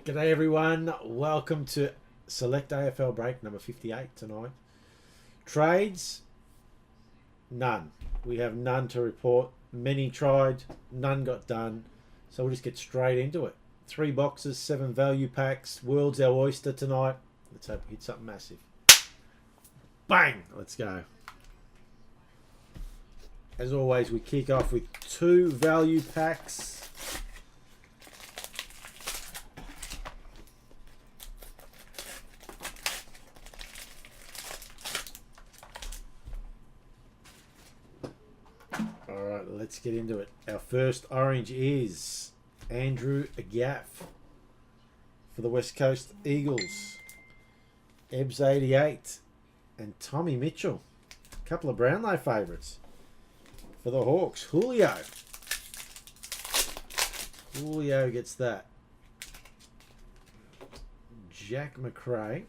G'day everyone, welcome to Select AFL Break number 58 tonight. Trades, none. We have none to report. Many tried, none got done. So we'll just get straight into it. 3 boxes, 7 value packs. World's our oyster tonight. Let's hope we hit something massive. Bang! Let's go. As always, we kick off with 2 value packs. Alright, let's get into it. Our first orange is Andrew Gaff for the West Coast Eagles. Ebbs 88 and Tommy Mitchell. A couple of Brownlow favourites for the Hawks. Julio gets that. Jack McRae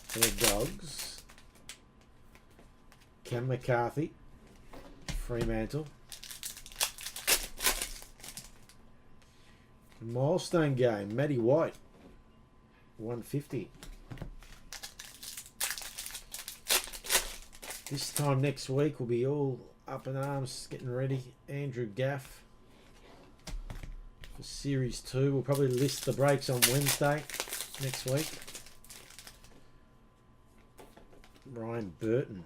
for the Dogs. Cam McCarthy, Fremantle. Milestone game, Matty White, 150. This time next week we'll be all up in arms, getting ready. Andrew Gaff for Series 2. We'll probably list the breaks on Wednesday next week. Ryan Burton.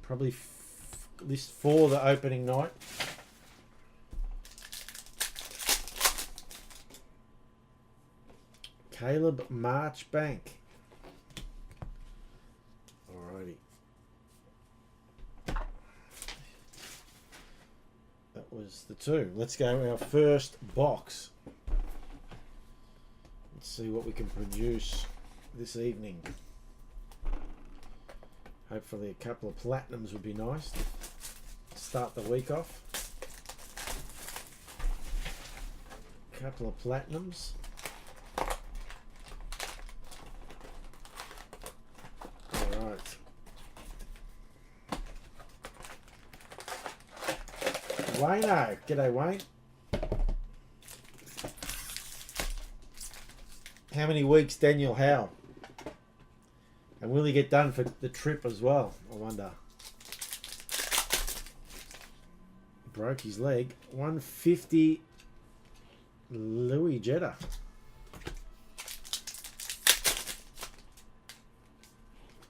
Probably list for the opening night. Caleb Marchbank. Alrighty. That was the 2. Let's go our first box. Let's see what we can produce this evening. Hopefully a couple of platinums would be nice to start the week off. Couple of platinums. Alright. Wayno. G'day, Wayne. How many weeks Daniel Howe? And will he get done for the trip as well? I wonder. Broke his leg. 150 Louis Jetta.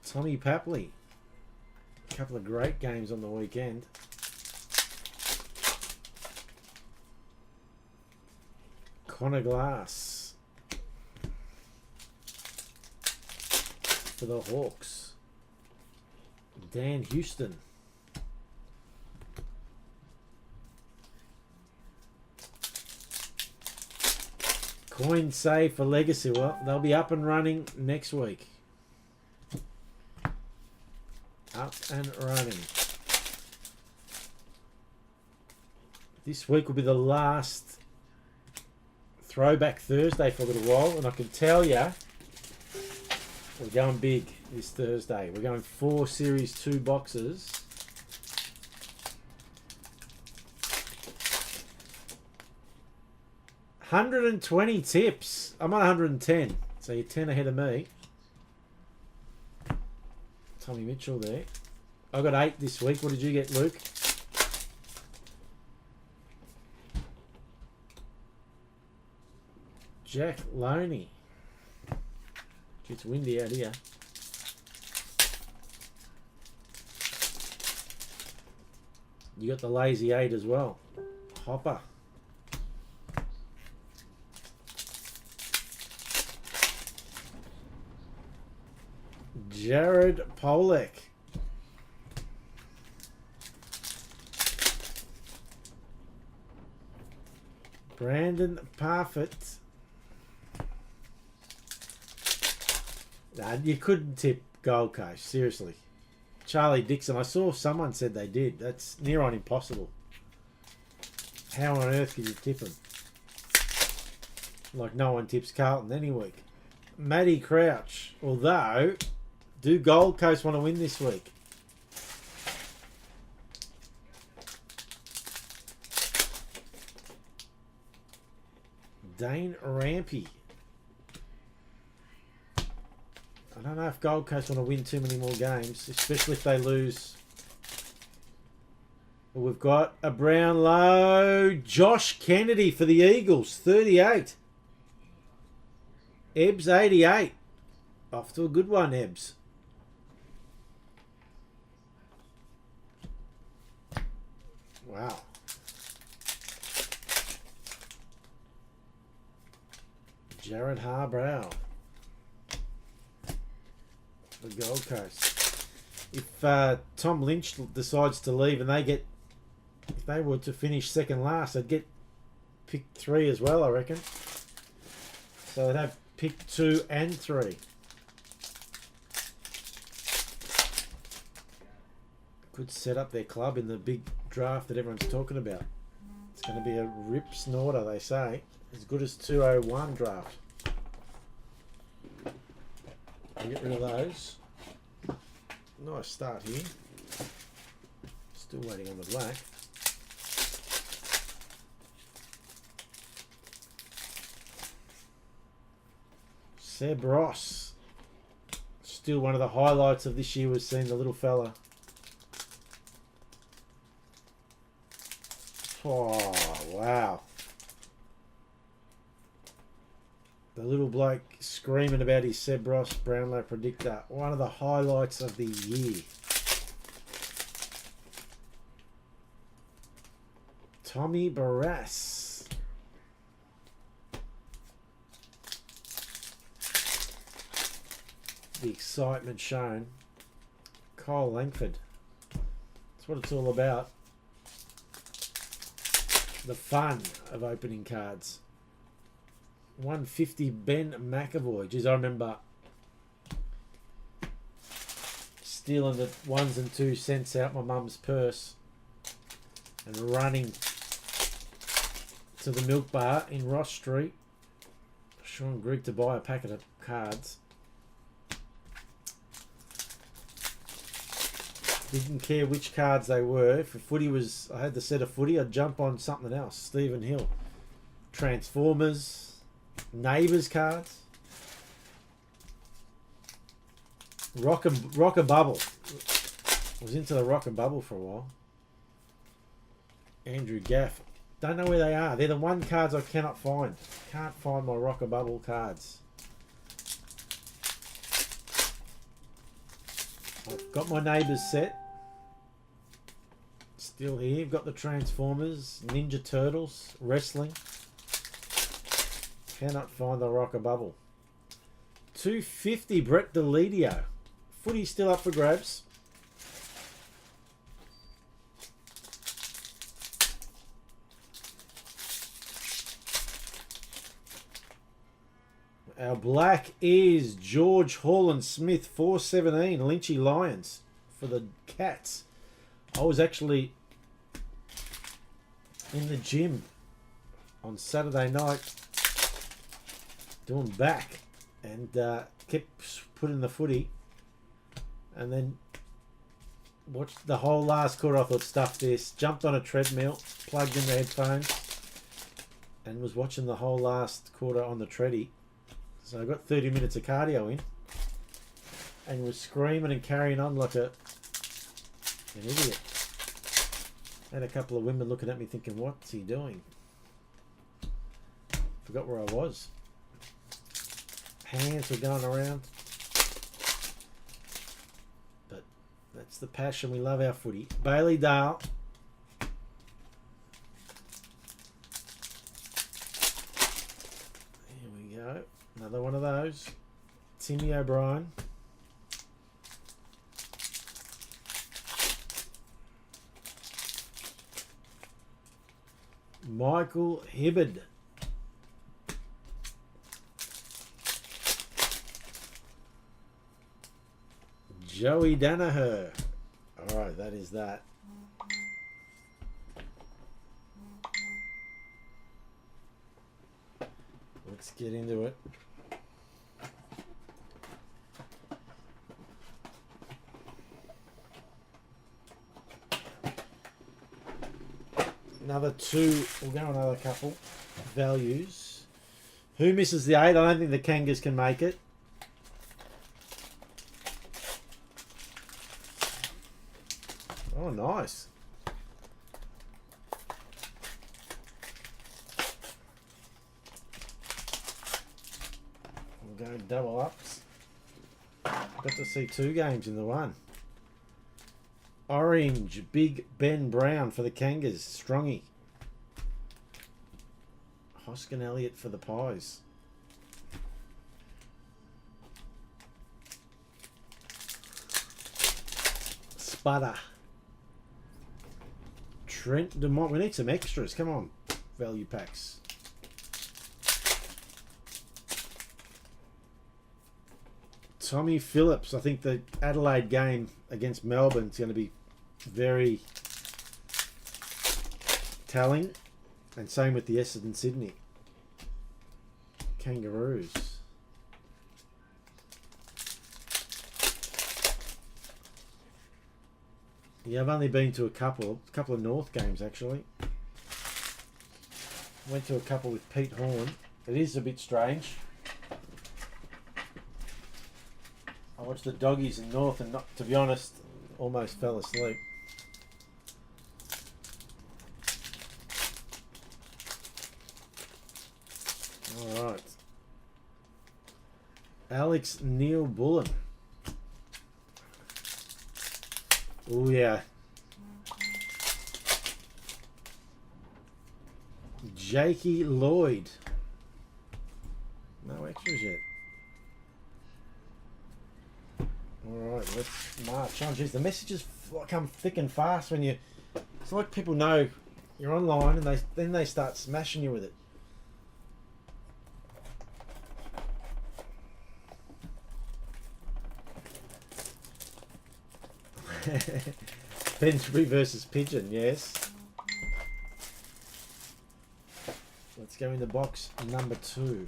Tommy Papley. A couple of great games on the weekend. Connor Glass for the Hawks. Dan Houston. Coin save for Legacy. Well, they'll be up and running next week. Up and running. This week will be the last Throwback Thursday for a little while, and I can tell you we're going big this Thursday. We're going 4 Series 2 boxes. $120 tips. I'm on 110, so you're 10 ahead of me. Tommy Mitchell there. I got 8 this week. What did you get, Luke? Jack Loney. It's windy out here. You got the lazy 8 as well. Hopper. Jared Polek. Brandon Parfitt. Nah, you couldn't tip Gold Coast, seriously. Charlie Dixon, I saw someone said they did. That's near on impossible. How on earth could you tip him? Like no one tips Carlton any week. Matty Crouch, although, do Gold Coast want to win this week? Dane Rampy. I don't know if Gold Coast want to win too many more games, especially if they lose. But we've got a Brownlow. Josh Kennedy for the Eagles, 38. Ebbs, 88. Off to a good one, Ebbs. Wow. Jared Harbrow. The Gold Coast. If Tom Lynch decides to leave and if they were to finish second last, they'd get pick 3 as well, I reckon. So they'd have pick 2 and 3. Could set up their club in the big draft that everyone's talking about. It's going to be a rip snorter, they say. As good as 201 draft. I'll get rid of those. Nice start here. Still waiting on the black. Seb Ross. Still one of the highlights of this year was seeing the little fella. Oh, wow. The little bloke screaming about his Seb Ross Brownlow predictor. One of the highlights of the year. Tommy Barras. The excitement shown. Kyle Langford. That's what it's all about. The fun of opening cards. 150 Ben McAvoy. Geez, I remember stealing the 1s and 2 cents out my mum's purse and running to the milk bar in Ross Street. Sean Grigg to buy a packet of cards. Didn't care which cards they were. If a footy was, I had the set of footy, I'd jump on something else. Stephen Hill. Transformers. Neighbours cards. Rock a Bubble. Was into the Rock and Bubble for a while. Andrew Gaff. Don't know where they are. They're the one cards I cannot find. Can't find my Rock a Bubble cards. I've got my Neighbours set. Still here. Got the Transformers, Ninja Turtles, Wrestling. Cannot find the Rock a Bubble. 250 Brett Deledio. Footy still up for grabs. Our black is George Holland Smith, 417, Lynchy Lions for the Cats. I was actually in the gym on Saturday night doing back and kept putting the footy and then watched the whole last quarter. I thought, stuff this. Jumped on a treadmill, plugged in the headphones and was watching the whole last quarter on the treadie. So I got 30 minutes of cardio in and was screaming and carrying on like an idiot. Had a couple of women looking at me thinking, what's he doing? Forgot where I was. Hands were going around. But that's the passion. We love our footy. Bailey Dale. Here we go. Another one of those. Timmy O'Brien. Michael Hibbard. Joey Danaher. Alright, that is that. Let's get into it. Another two, we'll go another couple. Values. Who misses the 8? I don't think the Kangas can make it. Oh, nice. We'll go double ups. Got to see 2 games in the one. Orange, Big Ben Brown for the Kangas. Strongy. Hoskin Elliott for the Pies. Sputter. Trent DeMont. We need some extras. Come on. Value packs. Tommy Phillips. I think the Adelaide game against Melbourne is going to be very telling. And same with the Essendon Sydney. Kangaroos. Yeah, I've only been to a couple of North games actually. Went to a couple with Pete Horn. It is a bit strange. I watched the Doggies in North and, not, to be honest, almost fell asleep. Alright. Alex Neil Bullen. Oh yeah. Jakey Lloyd. No extras yet. Alright, let's march on. Jeez, the messages come thick and fast when you... It's like people know you're online and then they start smashing you with it. Finsbury versus Pigeon, yes. Let's go in the box number 2.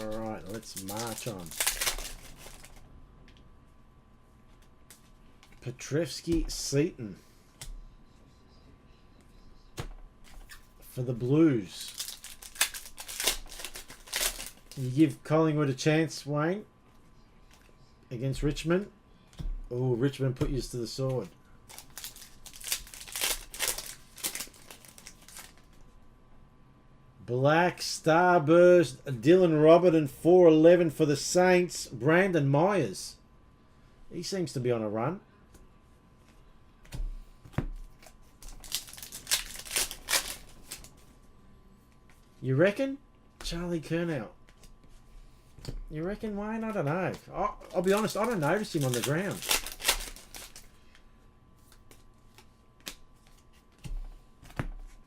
Alright, let's march on. Petrevsky Seaton for the Blues. You give Collingwood a chance, Wayne, against Richmond. Oh, Richmond put you to the sword. Black Starburst, Dylan Robert and 411 for the Saints. Brandon Myers. He seems to be on a run. You reckon? Charlie Curnow. You reckon, Wayne? I don't know. I'll be honest, I don't notice him on the ground.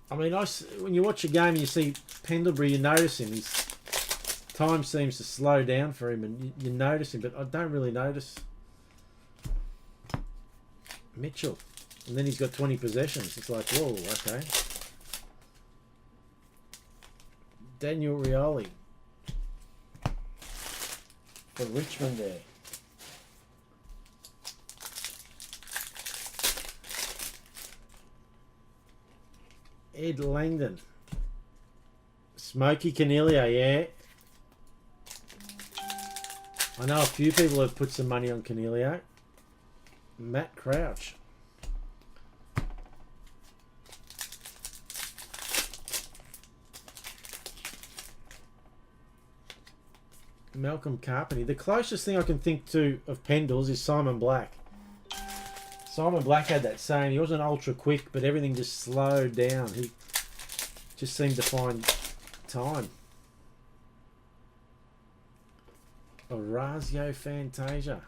I mean, when you watch a game and you see Pendlebury, you notice him. His time seems to slow down for him and you notice him, but I don't really notice Mitchell. And then he's got 20 possessions. It's like, whoa, okay. Daniel Rioli for Richmond there. Ed Langdon. Smokey Canilia, yeah. I know a few people have put some money on Canilia. Matt Crouch. Malcolm Carpenter. The closest thing I can think to of Pendles is Simon Black. Simon Black had that saying. He wasn't ultra quick, but everything just slowed down. He just seemed to find time. Orazio Fantasia.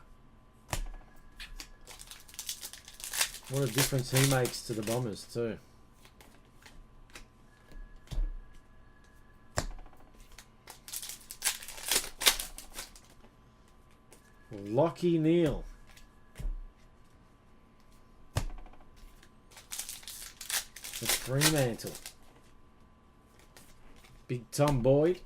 What a difference he makes to the Bombers too. Lockie Neal. The Fremantle. Big Tom Boyd.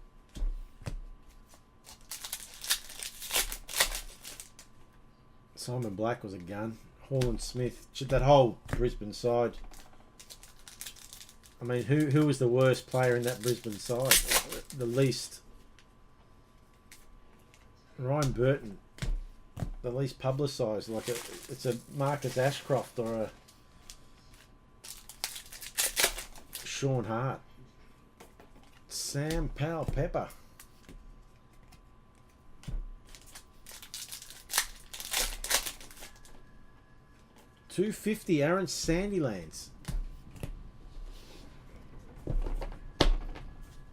Simon Black was a gun. Holland Smith. That whole Brisbane side. I mean, who was the worst player in that Brisbane side? The least. Ryan Burton. The least publicised. Like it's a Marcus Ashcroft or a Sean Hart. Sam Powell Pepper. $250 Aaron Sandilands.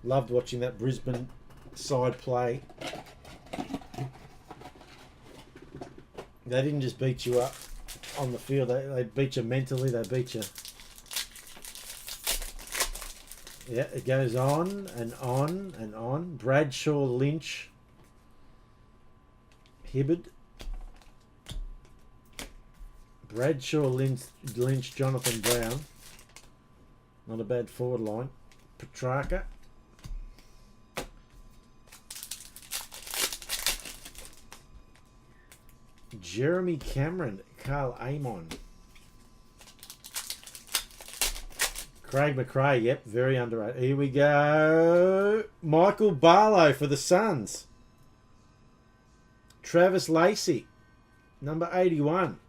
Loved watching that Brisbane side play. They didn't just beat you up on the field. They beat you mentally. They beat you. Yeah, it goes on and on and on. Bradshaw, Lynch, Hibbard. Bradshaw, Lynch, Jonathan Brown. Not a bad forward line. Petrarca. Jeremy Cameron, Carl Amon. Craig McRae, yep, very underrated. Here we go. Michael Barlow for the Suns. Travis Lacey, number 81.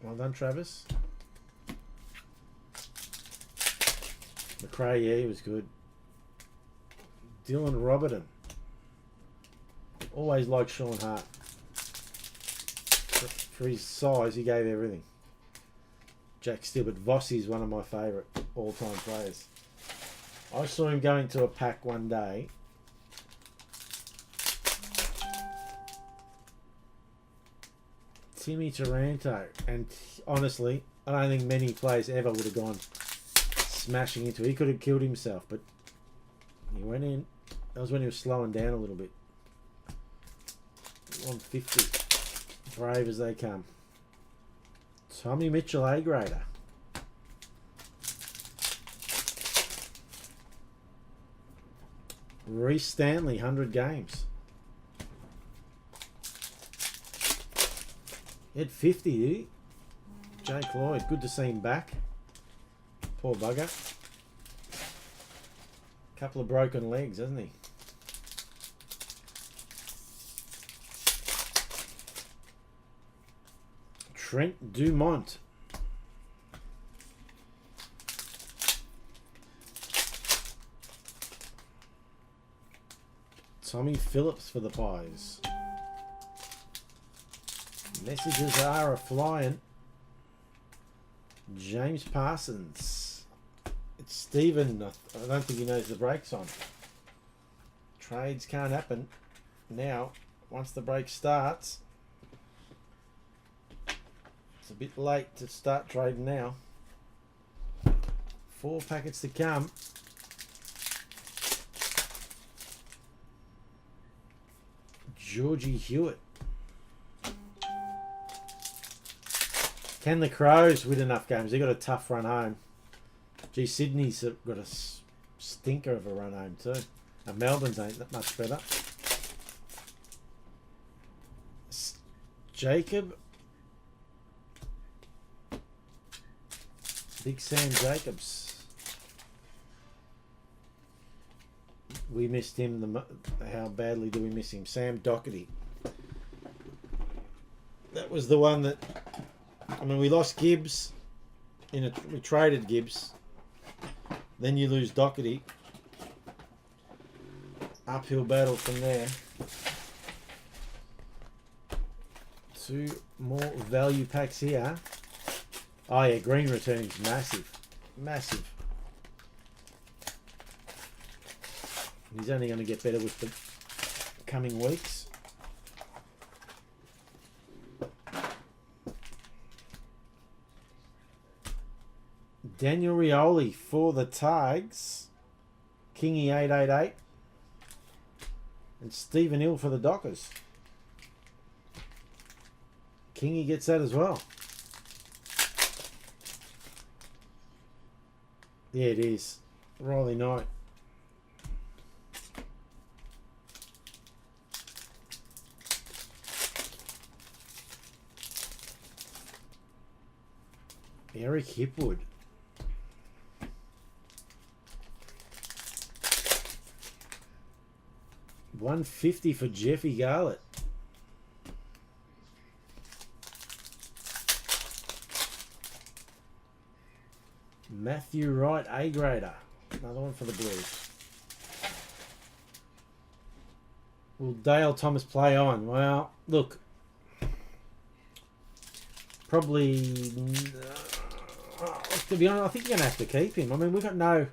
Well done, Travis. McRae, yeah, he was good. Dylan Roberton. Always liked Sean Hart. For his size, he gave everything. Jack Steele, but Vossi's one of my favourite all-time players. I saw him going to a pack one day. Timmy Taranto, and honestly, I don't think many players ever would have gone smashing into it. He could have killed himself, but he went in. That was when he was slowing down a little bit. 150. Brave as they come. Tommy Mitchell, A-grader. Reece Stanley, 100 games. He had 50, did he? Jake Lloyd, good to see him back. Poor bugger. Couple of broken legs, hasn't he? Trent Dumont. Tommy Phillips for the Pies. Messages are a-flying. James Parsons. It's Stephen. I don't think he knows the break's on. Trades can't happen now. Once the break starts. It's a bit late to start trading now. 4 packets to come. Georgie Hewitt. Can the Crows win enough games? They got a tough run home. Gee, Sydney's got a stinker of a run home too. And Melbourne's ain't that much better. Jacob. Big Sam Jacobs. We missed him. How badly do we miss him? Sam Doherty. That was the one that... I mean, we lost Gibbs. We traded Gibbs. Then you lose Doherty. Uphill battle from there. 2 more value packs here. Oh yeah, green returning is massive. Massive. He's only going to get better with the coming weeks. Daniel Rioli for the Tigers. Kingy 888. And Stephen Hill for the Dockers. Kingy gets that as well. Yeah, it is. Riley Knight. Eric Hipwood. $150 for Jeffy Garlett. Matthew Wright, A grader. Another one for the Blues. Will Dale Thomas play on? Well, look. Probably, to be honest, I think you're going to have to keep him. I mean, we've got no...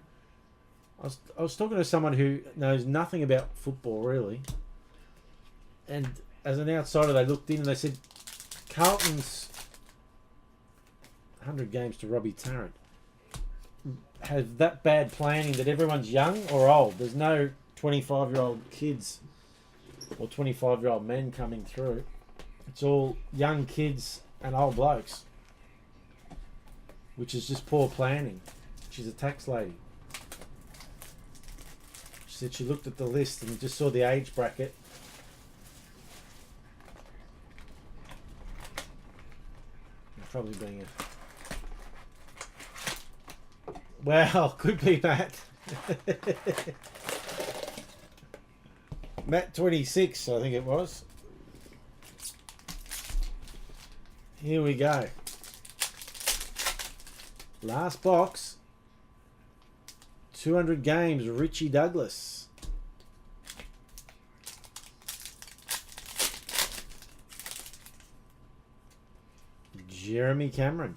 I was talking to someone who knows nothing about football, really. And as an outsider, they looked in and they said, Carlton's 100 games to Robbie Tarrant has that bad planning that everyone's young or old. There's no 25-year-old kids or 25-year-old men coming through. It's all young kids and old blokes, which is just poor planning. She's a tax lady. She said she looked at the list and just saw the age bracket. Probably being a... Well, could be Matt. Matt 26, I think it was. Here we go. Last box. 200 games, Richie Douglas. Jeremy Cameron.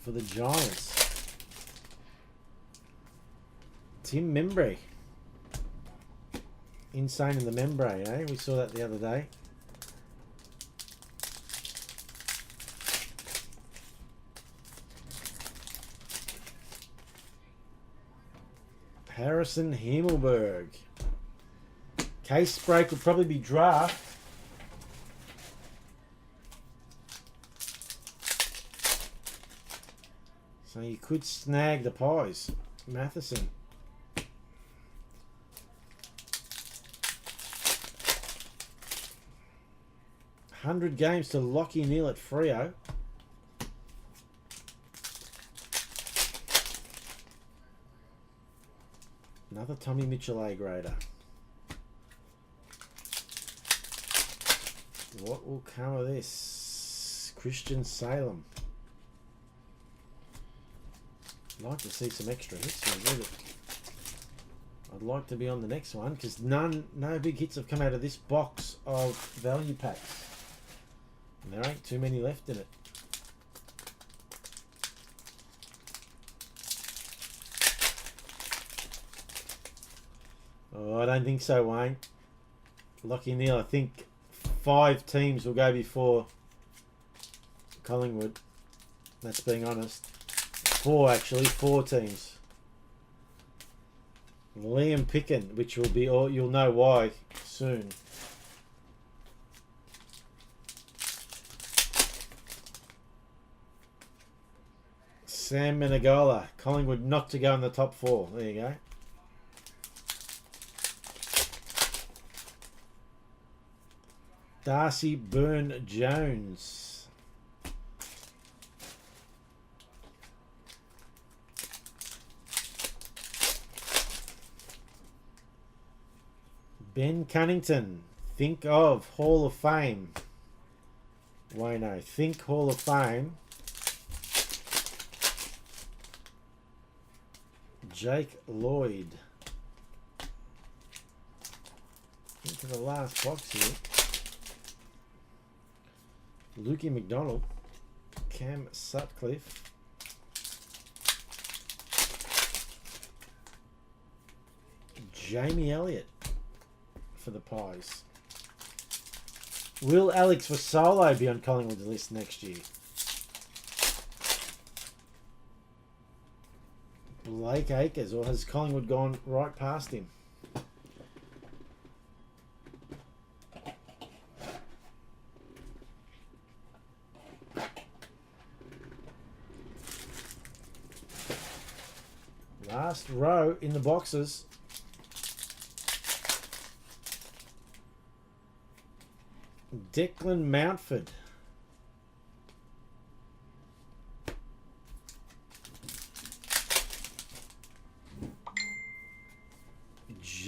For the Giants. Tim Membrey. Insane in the membrane, eh? We saw that the other day. Harrison Himmelberg. Case break would probably be draft. So you could snag the pies. Matheson. $100 games to Lockie Neal at Freo. Another Tommy Mitchell A grader. What will come of this? Christian Salem. I'd like to see some extra hits here. I'd like to be on the next one because no big hits have come out of this box of value packs. And there ain't too many left in it. Oh, I don't think so, Wayne. Lockie Neal, I think 5 teams will go before Collingwood. That's being honest. 4 actually, 4 teams. Liam Picken, which will be, or you'll know why soon. Sam Menegola, Collingwood not to go in the top 4. There you go. Darcy Byrne-Jones. Ben Cunnington. Think of Hall of Fame. Wayno. Think Hall of Fame. Jake Lloyd. Into the last box here. Lukey McDonald. Cam Sutcliffe. Jamie Elliott for the Pies. Will Alex Vasolo be on Collingwood's list next year? Blake Acres, or has Collingwood gone right past him? Last row in the boxes. Declan Mountford.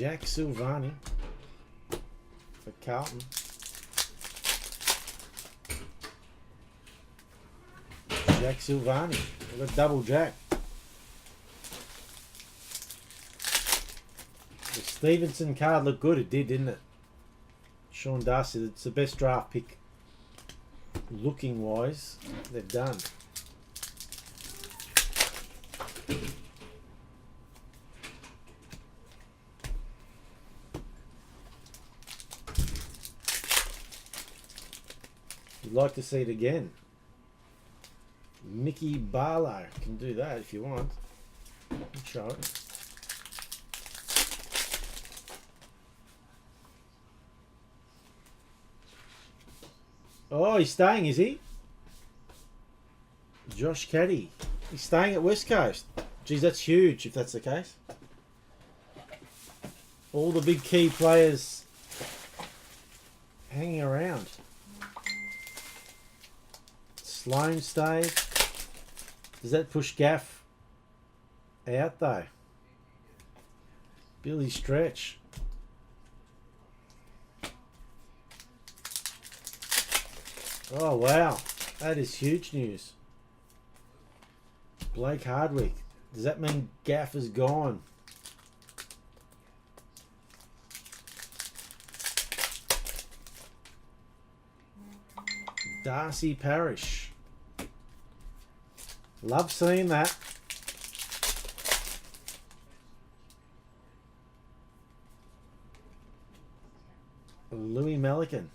Jack Silvani for Carlton. Jack Silvani. We've got double Jack. The Stevenson card looked good. It did, didn't it? Sean Darcy, it's the best draft pick looking wise they've done. You'd like to see it again. Mickey Barlow can do that if you want. I'll show it. Oh, he's staying, is he? Josh Caddy. He's staying at West Coast. Geez, that's huge if that's the case. All the big key players hanging around. Sloane stayed. Does that push Gaff out though? Billy Stretch. Oh wow, that is huge news. Blake Hardwick. Does that mean Gaff is gone? Darcy Parish. Love seeing that. Louis Melican.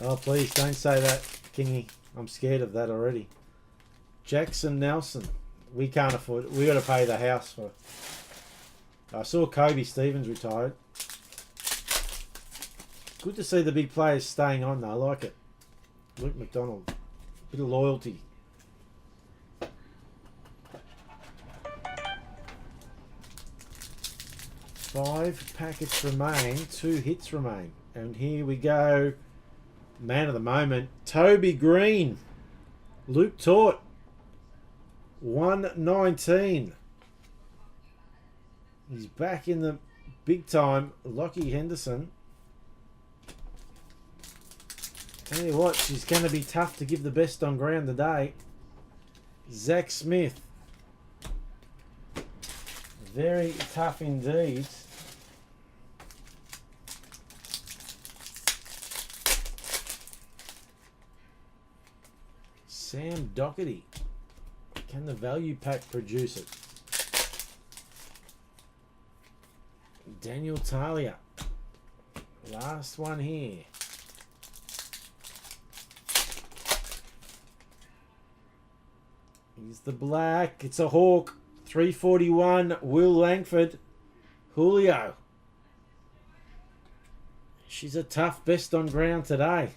Oh, please don't say that, Kingy. I'm scared of that already. Jackson Nelson. We can't afford it. We got to pay the house for. I saw Kobe Stevens retired. Good to see the big players staying on though. I like it. Luke McDonald. Bit of loyalty. Five packets remain. 2 hits remain. And here we go. Man of the moment. Toby Green. Luke Tort. 119. He's back in the big time. Lockie Henderson. Tell you what, she's going to be tough to give the best on ground today. Zach Smith. Very tough indeed. Sam Doherty. Can the value pack produce it? Daniel Talia. Last one here. He's the black. It's a Hawk. 341. Will Langford. Julio. She's a tough best on ground today.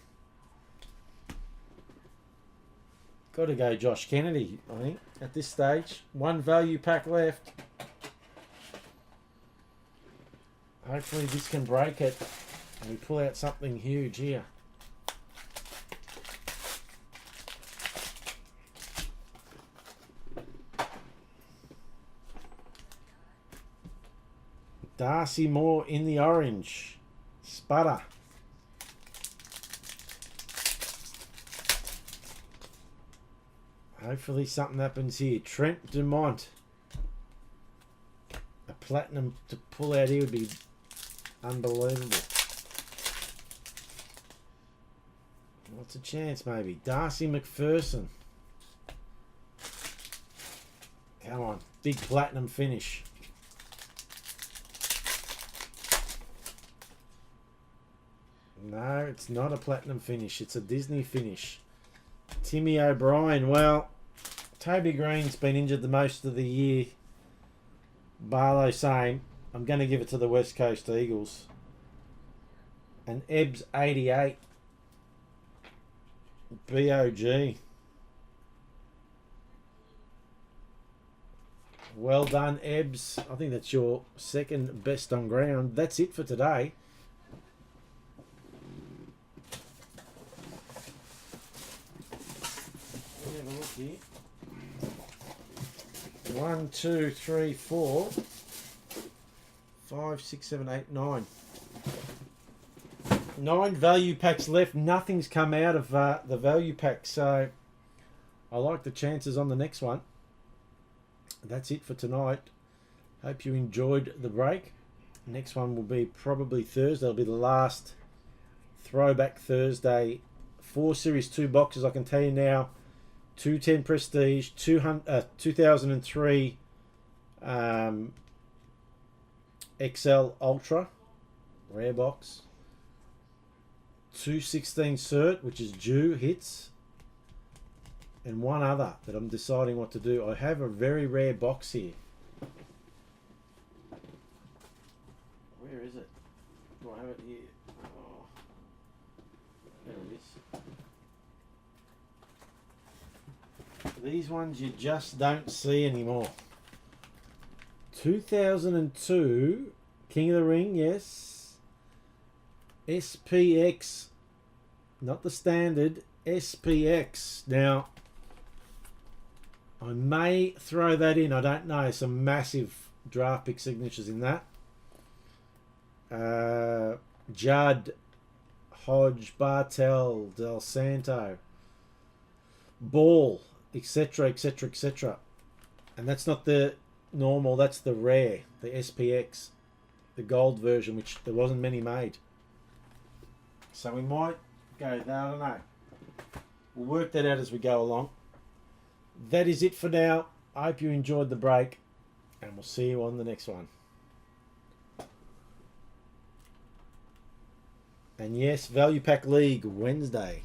Got to go Josh Kennedy, I think, at this stage. 1 value pack left. Hopefully this can break it and we pull out something huge here. Darcy Moore in the orange. Sputter. Hopefully something happens here. Trent Dumont. A platinum to pull out here would be unbelievable. What's a chance maybe? Darcy McPherson. Come on. Big platinum finish. No, it's not a platinum finish. It's a Disney finish. Timmy O'Brien. Well, Toby Green's been injured the most of the year. Barlow same. I'm going to give it to the West Coast Eagles. And Ebbs 88. BOG. Well done, Ebbs. I think that's your second best on ground. That's it for today. Have a look here. 1, 2, 3, 4, 5, 6, 7, 8, 9. 9 value packs left. Nothing's come out of the value pack, so I like the chances on the next one. That's it for tonight. Hope you enjoyed the break. Next one will be probably Thursday. It'll be the last Throwback Thursday. 4 Series 2 boxes, I can tell you now. 210 Prestige, 2003 XL Ultra, rare box. 216 Cert, which is due, hits. And one other that I'm deciding what to do. I have a very rare box here. Where is it? Do I have it here? Oh, there it is. These ones you just don't see anymore. 2002 King of the Ring, yes. SPX, not the standard, SPX. Now, I may throw that in, I don't know. Some massive draft pick signatures in that. Judd, Hodge, Bartel, Del Santo, Ball, etc, etc, etc. And that's not the normal, that's the rare, the SPX, the gold version, which there wasn't many made. So we might go there, I don't know. We'll work that out as we go along. That is it for now. I hope you enjoyed the break, and we'll see you on the next one. And yes, Value Pack League Wednesday.